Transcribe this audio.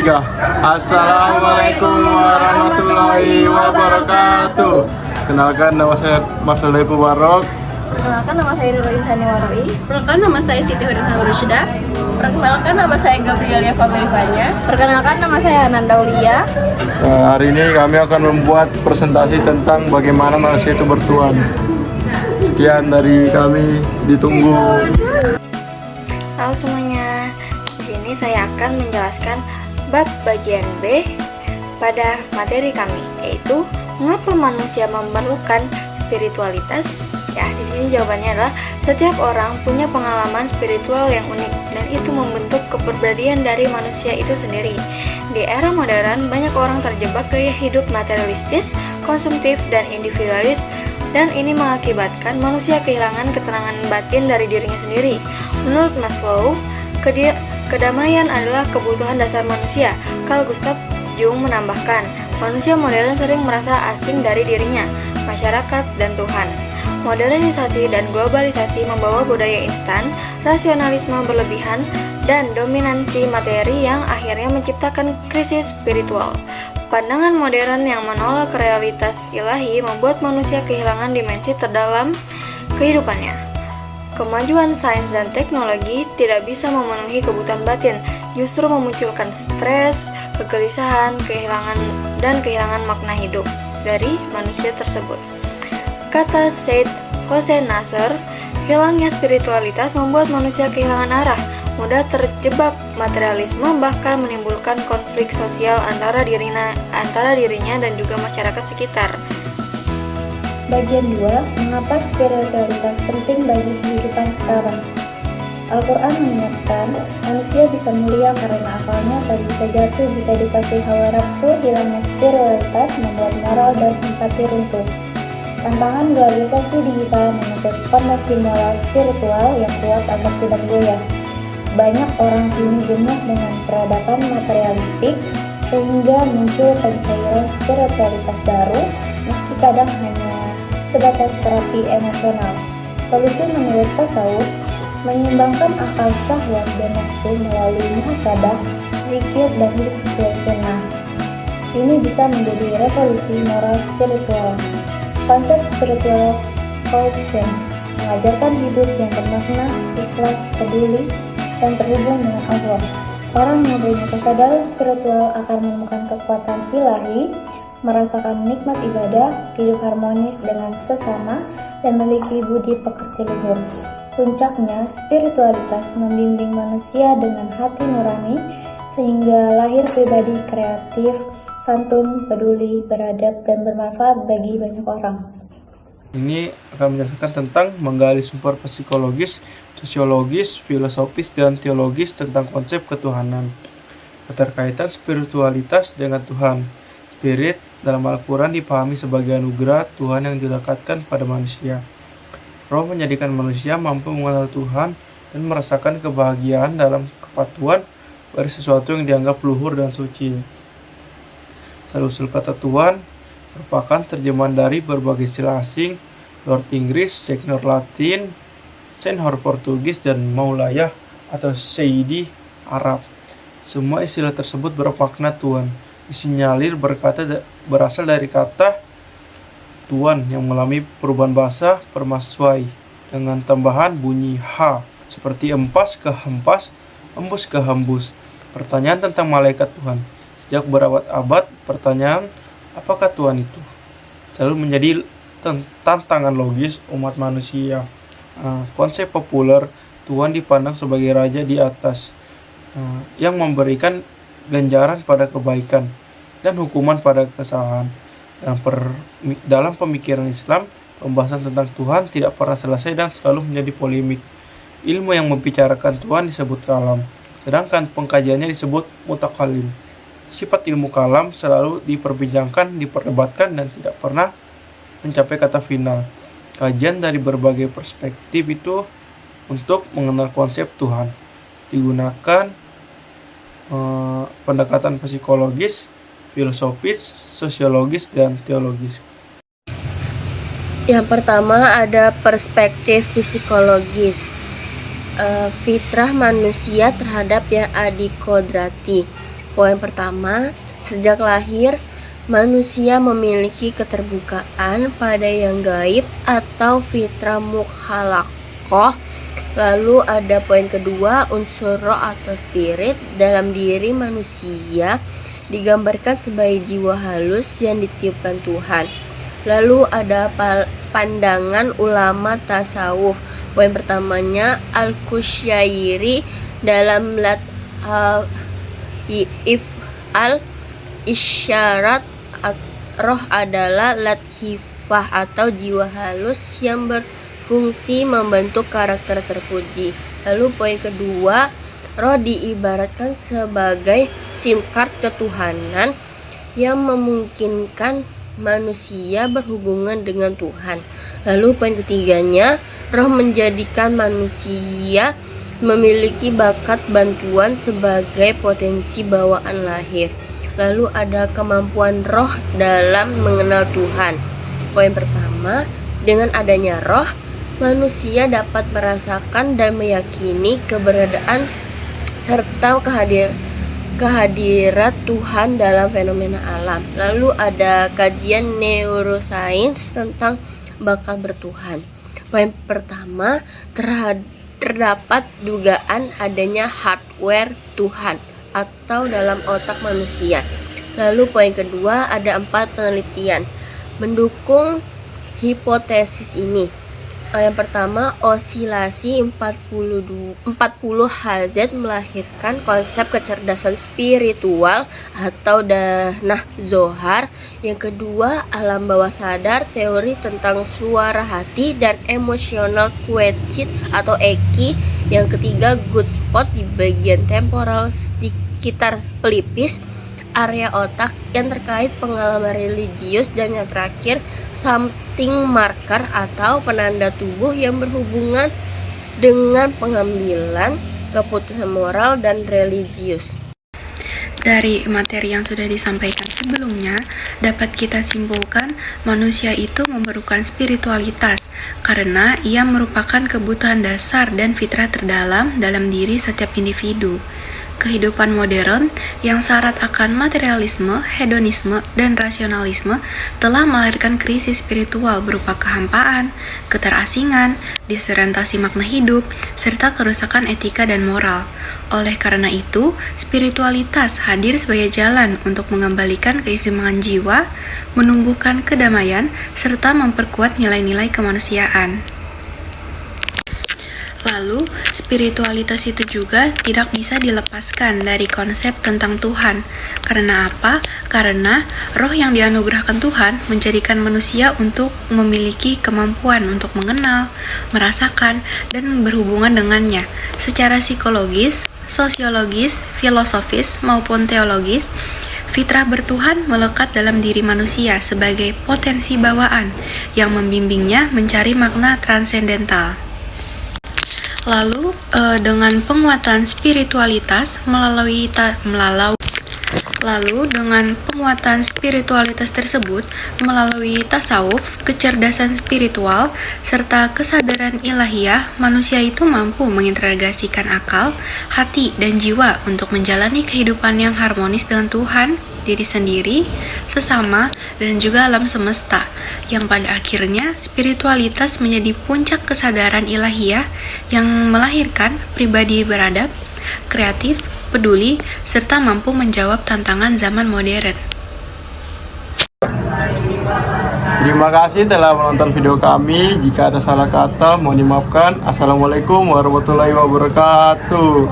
Tiga. Assalamualaikum warahmatullahi wabarakatuh. Kenalkan, nama saya Marcel Depo Barok. Perkenalkan, nama saya Nurul Insani Waroi. Perkenalkan, nama saya Siti Hurin Rusda. Perkenalkan, nama saya Gabrielia Fabelivanya. Perkenalkan, nama saya Ananda Aulia. Hari ini kami akan membuat presentasi tentang bagaimana manusia itu bertuhan. Sekian dari kami, ditunggu. Halo semuanya, di sini saya akan menjelaskan bab bagian B pada materi kami, yaitu mengapa manusia memerlukan spiritualitas. Ya, di sini jawabannya adalah setiap orang punya pengalaman spiritual yang unik dan itu membentuk kepribadian dari manusia itu sendiri. Di era modern, banyak orang terjebak gaya hidup materialistis, konsumtif, dan individualis, dan ini mengakibatkan manusia kehilangan ketenangan batin dari dirinya sendiri. Menurut Maslow, kedamaian adalah kebutuhan dasar manusia. Carl Gustav Jung menambahkan, manusia modern sering merasa asing dari dirinya, masyarakat, dan Tuhan. Modernisasi dan globalisasi membawa budaya instan, rasionalisme berlebihan, dan dominansi materi yang akhirnya menciptakan krisis spiritual. Pandangan modern yang menolak realitas ilahi membuat manusia kehilangan dimensi terdalam kehidupannya. Kemajuan sains dan teknologi tidak bisa memenuhi kebutuhan batin, justru memunculkan stres, kegelisahan, kehilangan makna hidup dari manusia tersebut. Kata Said Hossein Nasr, hilangnya spiritualitas membuat manusia kehilangan arah, mudah terjebak materialisme, bahkan menimbulkan konflik sosial antara dirinya dan juga masyarakat sekitar. Bagian 2, mengapa spiritualitas penting bagi kehidupan sekarang? Al-Quran mengingatkan, manusia bisa mulia karena akalnya, tapi bisa jatuh jika dikuasai hawa nafsu. Hilangnya spiritualitas membuat moral dan empati runtuh. Tantangan globalisasi digital menuntut fondasi moral spiritual yang kuat agar tidak goyah. Banyak orang kini jenuh dengan peradaban materialistik, sehingga muncul pencairan spiritualitas baru, meski kadang hanya sebatas terapi emosional. Solusi menurut tasawuf, menyeimbangkan akal syahwat dan nafsu melalui muhasabah, zikir, dan hidup sesuai sunnah. Ini bisa menjadi revolusi moral spiritual. Konsep spiritual coaching mengajarkan hidup yang bermakna, ikhlas, peduli, dan terhubung dengan Allah. Orang yang punya kesadaran spiritual akan menemukan kekuatan ilahi, merasakan nikmat ibadah, hidup harmonis dengan sesama, dan memiliki budi pekerti luhur. Puncaknya, spiritualitas membimbing manusia dengan hati nurani, sehingga lahir pribadi kreatif, santun, peduli, beradab, dan bermanfaat bagi banyak orang. Ini akan menjelaskan tentang menggali sumber psikologis, sosiologis, filosofis, dan teologis tentang konsep ketuhanan. Keterkaitan spiritualitas dengan Tuhan. Spirit dalam Al-Quran dipahami sebagai anugerah Tuhan yang dilekatkan pada manusia. Roh menjadikan manusia mampu mengenal Tuhan dan merasakan kebahagiaan dalam kepatuhan dari sesuatu yang dianggap luhur dan suci. Asal-usul kata Tuhan merupakan terjemahan dari berbagai istilah asing, Lord Inggris, Segnor Latin, Senhor Portugis, dan Maulayah atau Sayyidi Arab. Semua istilah tersebut bermakna Tuhan. Disinyalir berasal dari kata Tuan yang mengalami perubahan bahasa permasuai dengan tambahan bunyi H seperti empas ke hempas, embus ke hembus. Pertanyaan tentang malaikat Tuhan. Sejak berabad-abad, pertanyaan apakah Tuhan itu selalu menjadi tantangan logis umat manusia. Konsep populer Tuhan dipandang sebagai raja di atas yang memberikan ganjaran pada kebaikan dan hukuman pada kesalahan. Dalam pemikiran Islam, pembahasan tentang Tuhan tidak pernah selesai dan selalu menjadi polemik. Ilmu yang membicarakan Tuhan disebut kalam, sedangkan pengkajiannya disebut mutakalim. Sifat ilmu kalam selalu diperbincangkan, diperdebatkan, dan tidak pernah mencapai kata final. Kajian dari berbagai perspektif itu untuk mengenal konsep Tuhan. Digunakan pendekatan psikologis, filosofis, sosiologis, dan teologis. Yang pertama ada perspektif psikologis. Fitrah manusia terhadap yang adikodrati. Poin pertama, sejak lahir, manusia memiliki keterbukaan pada yang gaib atau fitrah mukhalaqah. Lalu ada poin kedua, unsur roh atau spirit dalam diri manusia digambarkan sebagai jiwa halus yang ditiupkan Tuhan. Lalu ada pandangan ulama tasawuf. Poin pertamanya, Al-Kusyairi dalam if'al isyarat roh adalah lathifah atau jiwa halus yang berfungsi membentuk karakter terpuji. Lalu poin kedua, roh diibaratkan sebagai SIM card ketuhanan yang memungkinkan manusia berhubungan dengan Tuhan. Lalu poin ketiganya, roh menjadikan manusia memiliki bakat bantuan sebagai potensi bawaan lahir. Lalu ada kemampuan roh dalam mengenal Tuhan. Poin pertama, dengan adanya roh, manusia dapat merasakan dan meyakini keberadaan serta kehadirat Tuhan dalam fenomena alam. Lalu ada kajian neurosains tentang bakat bertuhan. Poin pertama, terdapat dugaan adanya hardware Tuhan atau dalam otak manusia. Lalu poin kedua, ada 4 penelitian mendukung hipotesis ini. Yang pertama, osilasi 40 Hz melahirkan konsep kecerdasan spiritual atau danah zohar. Yang kedua, alam bawah sadar, teori tentang suara hati dan emosional quiescent atau EQ. Yang ketiga, good spot di bagian temporal sekitar pelipis, area otak yang terkait pengalaman religius. Dan yang terakhir, something marker atau penanda tubuh yang berhubungan dengan pengambilan keputusan moral dan religius. Dari materi yang sudah disampaikan sebelumnya, dapat kita simpulkan manusia itu memerlukan spiritualitas karena ia merupakan kebutuhan dasar dan fitrah terdalam dalam diri setiap individu. Kehidupan modern yang syarat akan materialisme, hedonisme, dan rasionalisme telah melahirkan krisis spiritual berupa kehampaan, keterasingan, disorientasi makna hidup, serta kerusakan etika dan moral. Oleh karena itu, spiritualitas hadir sebagai jalan untuk mengembalikan keseimbangan jiwa, menumbuhkan kedamaian, serta memperkuat nilai-nilai kemanusiaan. Lalu, spiritualitas itu juga tidak bisa dilepaskan dari konsep tentang Tuhan. Karena apa? Karena roh yang dianugerahkan Tuhan menjadikan manusia untuk memiliki kemampuan untuk mengenal, merasakan, dan berhubungan dengannya. Secara psikologis, sosiologis, filosofis, maupun teologis, fitrah bertuhan melekat dalam diri manusia sebagai potensi bawaan yang membimbingnya mencari makna transendental. Lalu dengan penguatan spiritualitas tersebut melalui tasawuf, kecerdasan spiritual, serta kesadaran ilahiyah, manusia itu mampu mengintegrasikan akal, hati, dan jiwa untuk menjalani kehidupan yang harmonis dengan Tuhan, diri sendiri, sesama, dan juga alam semesta, yang pada akhirnya spiritualitas menjadi puncak kesadaran ilahiyah yang melahirkan pribadi beradab, kreatif, peduli, serta mampu menjawab tantangan zaman modern. Terima kasih telah menonton video kami. Jika ada salah kata, mohon dimaafkan. Assalamualaikum warahmatullahi wabarakatuh.